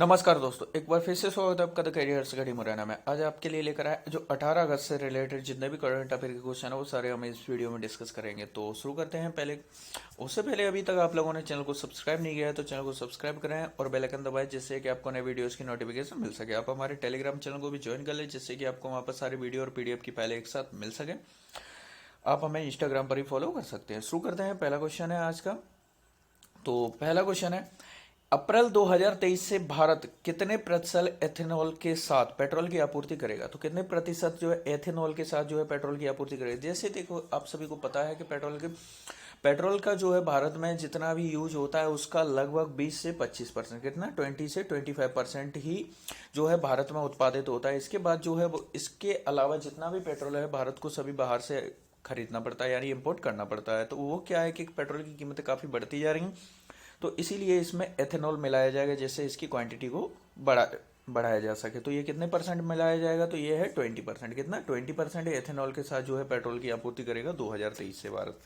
नमस्कार दोस्तों, एक बार फिर से स्वागत है आपका द करियर्स घड़ी मुरैना में। आज आपके लिए लेकर आए जो 18 अगस्त से रिलेटेड जितने भी करंट अफेयर के क्वेश्चन है वो सारे हम इस वीडियो में डिस्कस करेंगे। तो शुरू करते हैं। उससे पहले अभी तक आप लोगों ने चैनल को सब्सक्राइब नहीं किया है तो चैनल को सब्सक्राइब करें और बेल आइकन दबाएं, जिससे कि आपको नए वीडियोस की नोटिफिकेशन मिल सके। आप हमारे टेलीग्राम चैनल को भी ज्वाइन कर लें, जिससे कि आपको वहाँ पर सारी वीडियो और पीडीएफ की फाइल एक साथ मिल सके। आप हमें इंस्टाग्राम पर ही फॉलो कर सकते हैं। शुरू करते हैं। पहला क्वेश्चन है आज का। तो पहला क्वेश्चन है, अप्रैल 2023 से भारत कितने प्रतिशत एथेनॉल के साथ पेट्रोल की आपूर्ति करेगा? तो कितने प्रतिशत जो है एथेनॉल के साथ जो है पेट्रोल की आपूर्ति करेगा? जैसे देखो, आप सभी को पता है कि पेट्रोल का जो है भारत में जितना भी यूज होता है उसका लगभग 20 से 25%, कितना 20 से 25% ही जो है भारत में उत्पादित होता है। इसके बाद जो है वो इसके अलावा जितना भी पेट्रोल है भारत को सभी बाहर से खरीदना पड़ता है, यानी इंपोर्ट करना पड़ता है। तो वो क्या है कि पेट्रोल की कीमतें काफ़ी बढ़ती जा रही हैं, तो इसीलिए इसमें एथेनॉल मिलाया जाएगा, जिससे इसकी क्वांटिटी को बढ़ाया जा सके। तो ये कितने परसेंट मिलाया जाएगा? तो ये है 20%। कितना 20% एथेनॉल के साथ जो है पेट्रोल की आपूर्ति करेगा 2023 से भारत।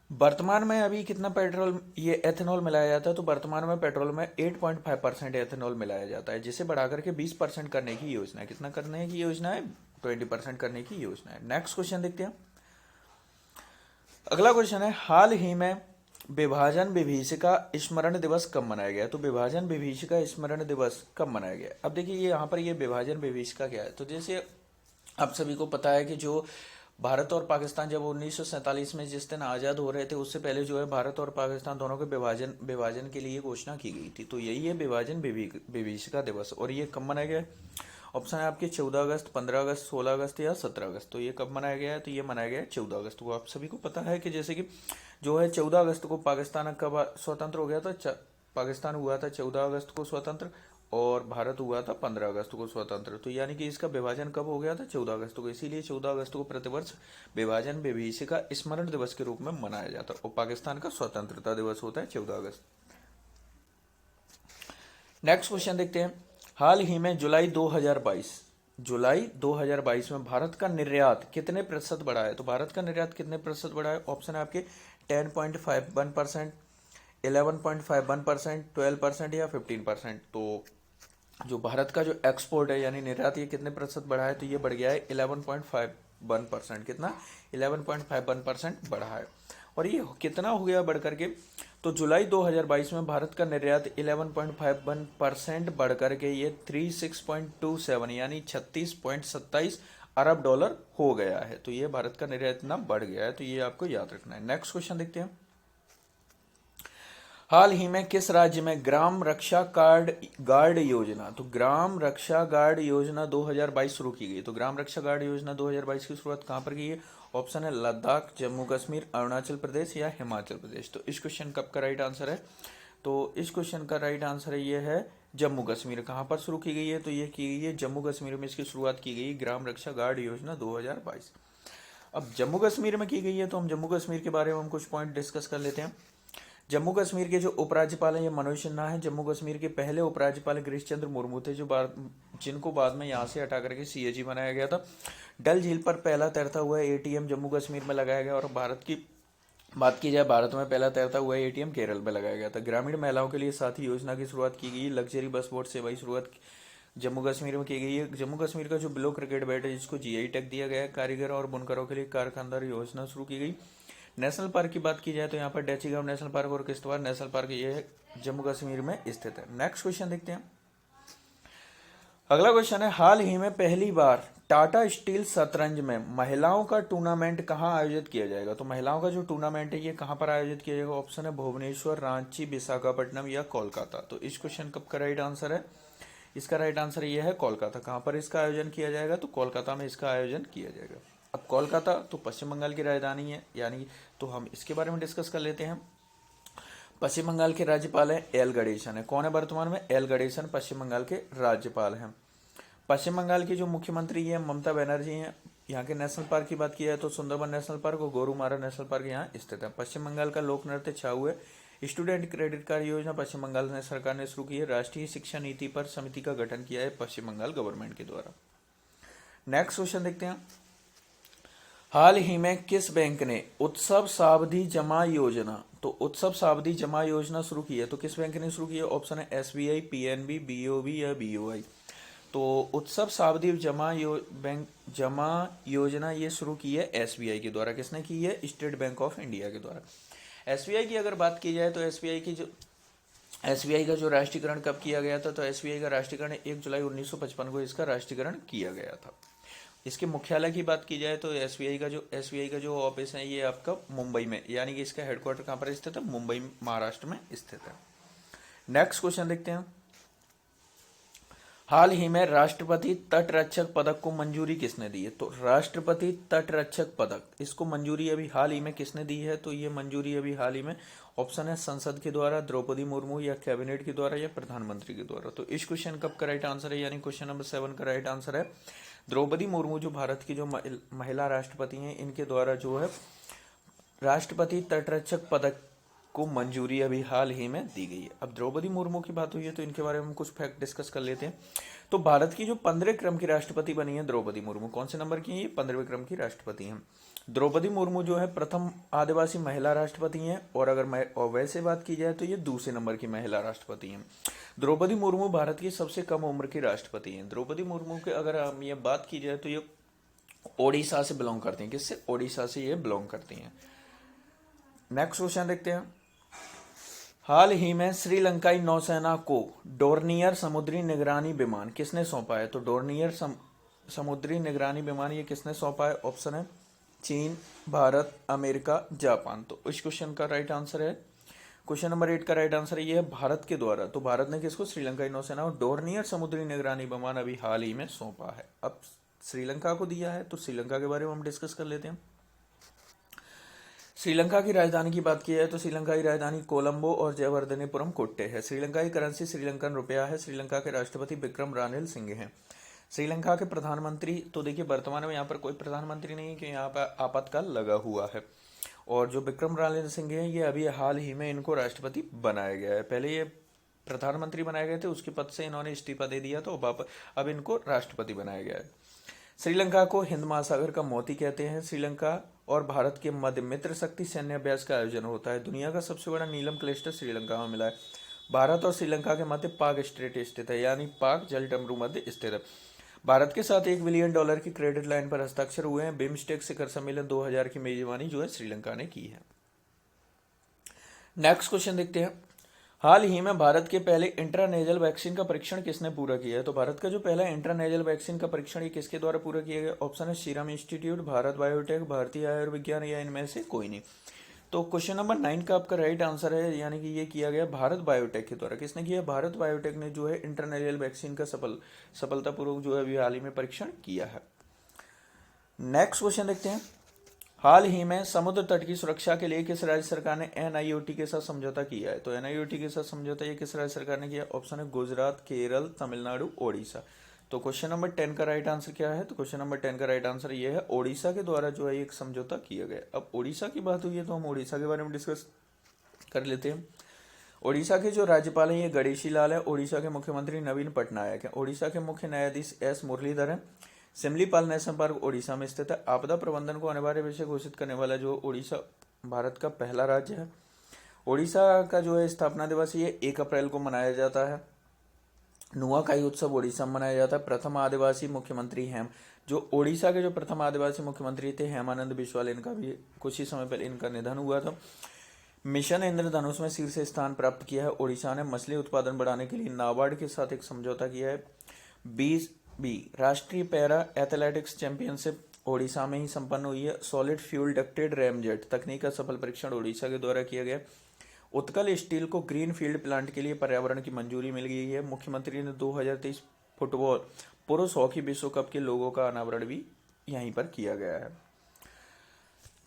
वर्तमान में अभी कितना पेट्रोल ये एथेनॉल मिलाया जाता है? तो वर्तमान में पेट्रोल में 8.5% एथेनॉल मिलाया जाता है, जिसे बढ़ाकर के 20% करने की योजना है। कितना करने की योजना है? 20% करने की योजना है। नेक्स्ट क्वेश्चन देखते हैं। अगला क्वेश्चन है, हाल ही में विभाजन विभीषिका स्मरण दिवस कब मनाया गया? तो विभाजन विभीषिका स्मरण दिवस कब मनाया गया? अब देखिए, ये यहाँ पर ये विभाजन विभीषिका क्या है। तो जैसे आप सभी को पता है कि जो भारत और पाकिस्तान जब 1947 में जिस दिन आज़ाद हो रहे थे, उससे पहले जो है भारत और पाकिस्तान दोनों के विभाजन के लिए घोषणा की गई थी। तो यही है विभाजन विभीषिका दिवस। और ये कब मनाया गया? ऑप्शन है आपके 14 अगस्त, 15 अगस्त, 16 अगस्त या 17 अगस्त। तो ये कब मनाया गया है? तो ये मनाया गया है 14 अगस्त को। आप सभी को पता है कि जैसे कि जो है 14 अगस्त को पाकिस्तान कब स्वतंत्र हो गया था? पाकिस्तान हुआ था 14 अगस्त को स्वतंत्र, और भारत हुआ था 15 अगस्त को स्वतंत्र। तो यानी कि इसका विभाजन कब हो गया था? 14 अगस्त को। इसीलिए 14 अगस्त को प्रतिवर्ष विभाजन विभीषिका स्मरण दिवस के रूप में मनाया जाता है। और पाकिस्तान का स्वतंत्रता दिवस होता है 14 अगस्त। नेक्स्ट क्वेश्चन देखते हैं। हाल ही में जुलाई 2022 में भारत का निर्यात कितने प्रतिशत बढ़ा है? तो भारत का निर्यात कितने प्रतिशत बढ़ा है? ऑप्शन है आपके 10.51%, 11.51%, 12% या 15%। तो जो भारत का जो एक्सपोर्ट है यानी निर्यात, ये कितने प्रतिशत बढ़ा है? तो ये बढ़ गया है 11.51%। कितना? 11.51% बढ़ा है। और ये कितना हो गया बढ़ करके? तो जुलाई 2022 में भारत का निर्यात 11.51% बढ़ करके ये 36.27 यानी 36.27 अरब डॉलर हो गया है। तो ये भारत का निर्यात इतना बढ़ गया है, तो ये आपको याद रखना है। नेक्स्ट क्वेश्चन देखते हैं। हाल ही में किस राज्य में ग्राम रक्षा गार्ड योजना, तो ग्राम रक्षा गार्ड योजना 2022 शुरू की गई? तो ग्राम रक्षा गार्ड योजना 2022 की शुरुआत कहां पर की है? ऑप्शन है लद्दाख, जम्मू कश्मीर, अरुणाचल प्रदेश या हिमाचल प्रदेश। तो इस क्वेश्चन का राइट आंसर है, तो इस क्वेश्चन का राइट आंसर है ये है जम्मू कश्मीर। कहां पर शुरू की गई है? तो ये की गई है जम्मू कश्मीर में, इसकी शुरुआत की गई ग्राम रक्षा गार्ड योजना 2022। अब जम्मू कश्मीर में की गई है तो हम जम्मू कश्मीर के बारे में हम कुछ पॉइंट डिस्कस कर लेते हैं। जम्मू कश्मीर के जो उपराज्यपाल हैं ये मनोज सिन्हा हैं। जम्मू कश्मीर के पहले उपराज्यपाल गिरीश चंद्र मुर्मू थे, जिनको बाद में यहाँ से हटा करके सीएजी बनाया गया था। डल झील पर पहला तैरता हुआ एटीएम जम्मू कश्मीर में लगाया गया। और भारत की बात की जाए, भारत में पहला तैरता हुआ एटीएम केरल में लगाया गया था। ग्रामीण महिलाओं के लिए साथी योजना की शुरुआत की गई। लग्जरी बस बोट सेवा की शुरुआत जम्मू कश्मीर में की गई है। जम्मू कश्मीर का जो ब्लो क्रिकेट बैट है जिसको जीआई टैग दिया गया है। कारीगर और बुनकरों के लिए कारखानदार योजना शुरू की गई। नेशनल पार्क की बात की जाए तो यहाँ पर डेची गांव नेशनल पार्क और किश्तवाड़ नेशनल पार्क ये जम्मू कश्मीर में स्थित है। नेक्स्ट क्वेश्चन देखते हैं। अगला क्वेश्चन है, हाल ही में पहली बार टाटा स्टील शतरंज में महिलाओं का टूर्नामेंट कहां आयोजित किया जाएगा? तो महिलाओं का जो टूर्नामेंट है ये कहां पर आयोजित किया जाएगा? ऑप्शन है भुवनेश्वर, रांची, विशाखापट्टनम या कोलकाता। तो इस क्वेश्चन का राइट आंसर है, इसका राइट आंसर ये है कोलकाता। कहां पर इसका आयोजन किया जाएगा? तो कोलकाता में इसका आयोजन किया जाएगा। अब कोलकाता तो पश्चिम बंगाल की राजधानी है, यानी तो हम इसके बारे में डिस्कस कर लेते हैं। पश्चिम बंगाल के राज्यपाल है एल गणेशन है। कौन है वर्तमान में? एल गणेशन पश्चिम बंगाल के राज्यपाल हैं। पश्चिम बंगाल की जो मुख्यमंत्री है ममता बनर्जी हैं। यहाँ के नेशनल पार्क की बात की जाए तो सुंदरबन नेशनल पार्क और गोरुमारा नेशनल पार्क यहाँ स्थित है। पश्चिम बंगाल का लोक नृत्य छाऊ है। स्टूडेंट क्रेडिट कार्ड योजना पश्चिम बंगाल ने सरकार ने शुरू की है। राष्ट्रीय शिक्षा नीति पर समिति का गठन किया है पश्चिम बंगाल गवर्नमेंट के द्वारा। नेक्स्ट क्वेश्चन देखते हैं। हाल ही में किस बैंक ने उत्सव सावधि जमा योजना, तो उत्सव सावधि जमा योजना शुरू की है, तो किस बैंक ने शुरू की है? ऑप्शन है एसबीआई, पीएनबी, बीओबी या बीओआई। तो उत्सव सावधि बैंक जमा योजना ये शुरू की है एसबीआई के द्वारा। किसने की है? स्टेट बैंक ऑफ इंडिया के द्वारा। एसबीआई की अगर बात की जाए तो एसबीआई का जो राष्ट्रीयकरण कब किया गया था? तो एसबीआई का राष्ट्रीयकरण 1 जुलाई 1955 को इसका राष्ट्रीयकरण किया गया था। इसके मुख्यालय की बात की जाए तो एसबीआई का जो ऑफिस है ये आपका मुंबई में, यानी कि इसका हेडक्वार्टर कहाँ पर स्थित है? मुंबई महाराष्ट्र में स्थित है। नेक्स्ट क्वेश्चन देखते हैं। हाल ही में राष्ट्रपति तटरक्षक पदक को मंजूरी किसने दी है? तो राष्ट्रपति तटरक्षक पदक, इसको मंजूरी अभी हाल ही में किसने दी है? तो ये मंजूरी अभी हाल ही में, ऑप्शन है संसद के द्वारा, द्रौपदी मुर्मू, या कैबिनेट के द्वारा, या प्रधानमंत्री के द्वारा। तो इस क्वेश्चन कब का राइट आंसर है, यानी क्वेश्चन नंबर 7 का राइट आंसर है द्रौपदी मुर्मू, जो भारत की जो महिला राष्ट्रपति हैं, इनके द्वारा जो है राष्ट्रपति तटरक्षक पदक को मंजूरी अभी हाल ही में दी गई है। अब द्रौपदी मुर्मू की बात हुई है तो इनके बारे में हम कुछ फैक्ट डिस्कस कर लेते हैं। तो भारत की जो 15वें क्रम की राष्ट्रपति बनी है द्रौपदी मुर्मू, कौन से नंबर की है? ये 15वें क्रम की राष्ट्रपति हैं। द्रौपदी मुर्मू जो है प्रथम आदिवासी महिला राष्ट्रपति हैं, और वैसे बात की जाए तो ये दूसरे नंबर की महिला राष्ट्रपति हैं। द्रौपदी मुर्मू भारत की सबसे कम उम्र की राष्ट्रपति हैं। द्रौपदी मुर्मू के अगर हम ये बात की जाए तो ये ओडिशा से बिलोंग करती हैं। किससे? ओडिशा से ये बिलोंग करती हैं। नेक्स्ट क्वेश्चन देखते हैं। हाल ही में श्रीलंकाई नौसेना को डोर्नियर समुद्री निगरानी विमान किसने सौंपा है? तो डोर्नियर समुद्री निगरानी विमान ये किसने सौंपा है? ऑप्शन है चीन, भारत, अमेरिका, जापान। तो इस क्वेश्चन का राइट आंसर है, क्वेश्चन नंबर 8 का राइट आंसर ये है भारत के द्वारा। तो भारत ने किसको? श्रीलंकाई नौसेना को डोर्नियर समुद्री निगरानी विमान अभी हाल ही में सौंपा है। अब श्रीलंका को दिया है तो श्रीलंका के बारे में हम डिस्कस कर लेते हैं। श्रीलंका की राजधानी की बात की जाए तो श्रीलंका की राजधानी कोलंबो और जयवर्धनेपुरम कोट्टे है। श्रीलंका की करेंसी श्रीलंकन रुपया है। श्रीलंका के राष्ट्रपति विक्रम रानिल सिंह हैं। श्रीलंका के प्रधानमंत्री, तो देखिए वर्तमान में यहाँ पर कोई प्रधानमंत्री नहीं है कि यहाँ पर आपातकाल लगा हुआ है, और जो विक्रम रानिल सिंह हैं ये अभी हाल ही में इनको राष्ट्रपति बनाया गया है। पहले ये प्रधानमंत्री बनाए गए थे, उसके पद से इन्होंने इस्तीफा दे दिया, तो अब इनको राष्ट्रपति बनाया गया है। श्रीलंका को हिंद महासागर का मोती कहते हैं। श्रीलंका और भारत के मध्य मित्र शक्ति सैन्य अभ्यास का आयोजन होता है। दुनिया का सबसे बड़ा नीलम क्लस्टर श्रीलंका में मिला है। भारत और श्रीलंका के मध्य पाक स्ट्रेट स्थित है, यानी पाक जलडमरू मध्य स्थित है। भारत के साथ $1 बिलियन की क्रेडिट लाइन पर हस्ताक्षर हुए हैं। बिम्स्टेक शिखर सम्मेलन 2000 की मेजबानी जो है श्रीलंका ने की है। नेक्स्ट क्वेश्चन देखते हैं। हाल ही में भारत के पहले इंट्रानेजल वैक्सीन का परीक्षण किसने पूरा किया है? तो भारत का जो पहला इंट्रानेजल वैक्सीन का परीक्षण ये किसके द्वारा पूरा किया गया? ऑप्शन है serum institute, Bharat biotech, Bharatiya Ayurvigyan, या इनमें से कोई नहीं। तो क्वेश्चन नंबर 9 का आपका राइट आंसर है, यानी कि ये किया गया भारत बायोटेक के द्वारा। किसने किया? भारत बायोटेक ने जो है इंटरनेशनल वैक्सीन का सफलतापूर्वक जो है अभी हाल ही में परीक्षण किया है। नेक्स्ट क्वेश्चन देखते हैं। हाल ही में समुद्र तट की सुरक्षा के लिए किस राज्य सरकार ने एनआईओटी के साथ समझौता किया है? तो एनआईओटी के साथ समझौता ये किस राज्य सरकार ने किया? ऑप्शन है गुजरात, केरल, तमिलनाडु, ओडिशा। तो क्वेश्चन नंबर 10 का राइट आंसर क्या है? तो क्वेश्चन नंबर 10 का राइट आंसर ये है ओडिशा के द्वारा जो है एक समझौता किया गया। अब ओडिशा की बात हुई है तो हम ओडिशा के बारे में डिस्कस कर लेते हैं। ओडिशा के जो राज्यपाल हैं ये गणेशी लाल है। ओडिशा के मुख्यमंत्री नवीन पटनायक हैं। ओडिशा के मुख्य न्यायाधीश एस मुरलीधर हैं। सिमलीपाल नेशनल पार्क ओडिशा में स्थित है। आपदा प्रबंधन को अनिवार्य विषय घोषित करने वाला जो ओडिशा भारत का पहला राज्य है। ओडिशा का जो है स्थापना दिवस ये 1 अप्रैल को मनाया जाता है। नुआखाई उत्सव ओडिशा में मनाया जाता है। प्रथम आदिवासी मुख्यमंत्री जो ओडिशा के जो प्रथम आदिवासी मुख्यमंत्री थे हेमानंद बिस्वाल, इनका भी कुछ ही समय पहले इनका निधन हुआ था। मिशन इंद्रधनुष में शीर्ष स्थान प्राप्त किया है। ओडिशा ने मछली उत्पादन बढ़ाने के लिए नाबार्ड के साथ एक समझौता किया है। 20 राष्ट्रीय पैरा एथलेटिक्स चैंपियनशिप ओडिशा में ही संपन्न हुई है। सॉलिड फ्यूल डक्टेड रैमजेट तकनीक का सफल परीक्षण ओडिशा के द्वारा किया गया। उत्कल स्टील को ग्रीन फील्ड प्लांट के लिए पर्यावरण की मंजूरी मिल गई है। मुख्यमंत्री ने 2023 फुटबॉल पुरुष हॉकी विश्व कप के लोगों का अनावरण भी यहीं पर किया गया है।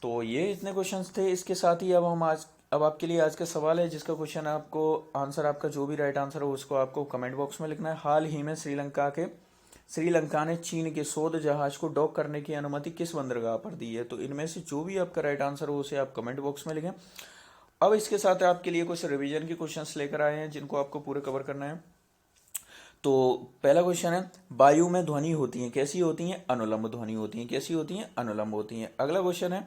तो ये इतने क्वेश्चंस थे। इसके साथ ही अब आपके लिए आज का सवाल है, जिसका क्वेश्चन आपको आंसर, आपका जो भी राइट आंसर हो उसको आपको कमेंट बॉक्स में लिखना है। हाल ही में श्रीलंका ने चीन के शोध जहाज को डॉक करने की अनुमति किस बंदरगाह पर दी है? तो इनमें से जो भी आपका राइट आंसर हो उसे आप कमेंट बॉक्स में लिखें। अब इसके साथ आपके लिए कुछ रिवीजन के क्वेश्चंस लेकर आए हैं जिनको आपको पूरे कवर करना है। तो पहला क्वेश्चन है, वायु में ध्वनि होती है, कैसी होती है? अनुलंब ध्वनि होती है। कैसी होती है? अनुलंब होती है। अगला क्वेश्चन है,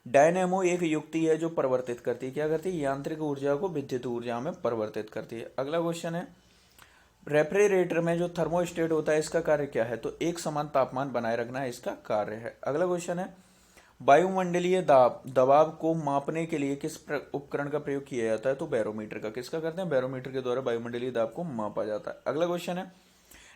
डायनेमो एक युक्ति है जो परिवर्तित करती है, क्या करती है? यांत्रिक ऊर्जा को विद्युत ऊर्जा में परिवर्तित करती है। अगला क्वेश्चन है, रेफ्रिजरेटर में जो थर्मोस्टेट होता है इसका कार्य क्या है? तो एक समान तापमान बनाए रखना इसका कार्य है। अगला क्वेश्चन है, वायुमंडलीय दबाव को मापने के लिए किस उपकरण का प्रयोग किया जाता है? तो बैरोमीटर का। किसका करते हैं? बैरोमीटर के द्वारा वायुमंडलीय दाब को मापा जाता है। अगला क्वेश्चन है,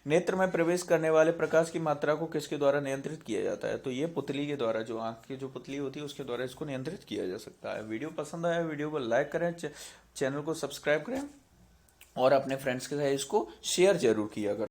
नेत्र में प्रवेश करने वाले प्रकाश की मात्रा को किसके द्वारा नियंत्रित किया जाता है? तो ये पुतली के द्वारा, जो आंख की जो पुतली होती है उसके द्वारा इसको नियंत्रित किया जा सकता है। वीडियो पसंद आया वीडियो को लाइक करें, चैनल को सब्सक्राइब करें और अपने फ्रेंड्स के साथ इसको शेयर जरूर किया करें।